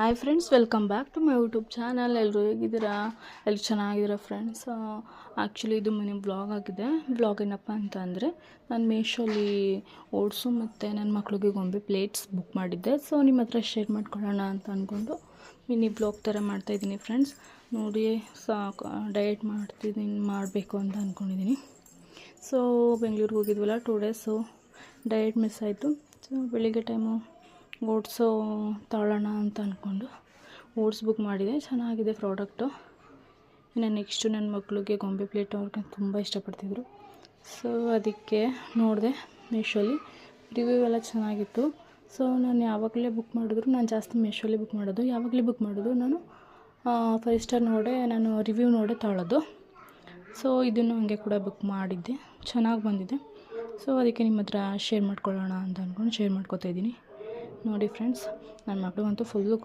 Hi friends, welcome back to my YouTube channel. ಎಲ್ಲರೂ ಹೇಗಿದ್ದೀರಾ? ಎಲ್ಲರೂ ಚೆನ್ನಾಗಿದ್ದೀರಾ ಫ್ರೆಂಡ್ಸ್? ಆ್ಯಕ್ಚುಲಿ ಇದು ಮಿನಿ ಬ್ಲಾಗ್ ಆಗಿದೆ. ಬ್ಲಾಗ್ ಏನಪ್ಪ ಅಂತ ಅಂದರೆ, ನಾನು ಮೀಶೋಲಿ ಓಟ್ಸು ಮತ್ತು ನನ್ನ ಮಕ್ಳಿಗೆ ಗೊಂಬೆ ಪ್ಲೇಟ್ಸ್ ಬುಕ್ ಮಾಡಿದ್ದೆ. ಸೊ ನಿಮ್ಮ ಹತ್ರ ಶೇರ್ ಮಾಡ್ಕೊಳ್ಳೋಣ ಅಂತ ಅಂದ್ಕೊಂಡು ಮಿನಿ ಬ್ಲಾಗ್ ಥರ ಮಾಡ್ತಾಯಿದ್ದೀನಿ ಫ್ರೆಂಡ್ಸ್. ನೋಡಿ, ಸಾಕು ಡಯಟ್ ಮಾಡಬೇಕು ಅಂತ ಅಂದ್ಕೊಂಡಿದ್ದೀನಿ. ಸೊ ಬೆಂಗಳೂರಿಗೆ ಹೋಗಿದ್ವಲ್ಲ 2 ಡೇಸು, ಡಯಟ್ ಮಿಸ್ ಆಯಿತು. ಸೊ ಬೆಳಿಗ್ಗೆ ಟೈಮು ಓಟ್ಸು ತಗೊಳ್ಳೋಣ ಅಂತ ಅಂದ್ಕೊಂಡು ಓಟ್ಸ್ ಬುಕ್ ಮಾಡಿದೆ. ಚೆನ್ನಾಗಿದೆ ಪ್ರಾಡಕ್ಟು. ಇನ್ನು ನೆಕ್ಸ್ಟು ನನ್ನ ಮಕ್ಳಿಗೆ ಗೊಂಬೆ ಪ್ಲೇಟ್ ಅವ್ರಿಗೆ ತುಂಬ ಇಷ್ಟಪಡ್ತಿದ್ರು. ಸೊ ಅದಕ್ಕೆ ನೋಡಿದೆ ಮೀಶೋಲಿ ರಿವ್ಯೂ ಎಲ್ಲ ಚೆನ್ನಾಗಿತ್ತು. ಸೊ ನಾನು ಯಾವಾಗಲೇ ಬುಕ್ ಮಾಡಿದ್ರು, ನಾನು ಜಾಸ್ತಿ ಮೀಶೋಲಿ ಬುಕ್ ಮಾಡೋದು. ಯಾವಾಗಲೇ ಬುಕ್ ಮಾಡೋದು ನಾನು 5 ಸ್ಟಾರ್ ನೋಡೇ, ನಾನು ರಿವ್ಯೂ ನೋಡೇ ತಗೊಳ್ಳೋದು. ಸೊ ಇದನ್ನು ಹಾಗೆ ಕೂಡ ಬುಕ್ ಮಾಡಿದ್ದೆ, ಚೆನ್ನಾಗಿ ಬಂದಿದೆ. ಸೊ ಅದಕ್ಕೆ ನಿಮ್ಮ ಹತ್ರ ಶೇರ್ ಮಾಡ್ಕೊಳ್ಳೋಣ ಅಂತ ಅಂದ್ಕೊಂಡು ಶೇರ್ ಮಾಡ್ಕೊತಾ ಇದ್ದೀನಿ. ನೋಡಿ ಫ್ರೆಂಡ್ಸ್, ನನ್ನ ಮಕ್ಕಳಿಗಂತೂ ಫುಲ್ಲು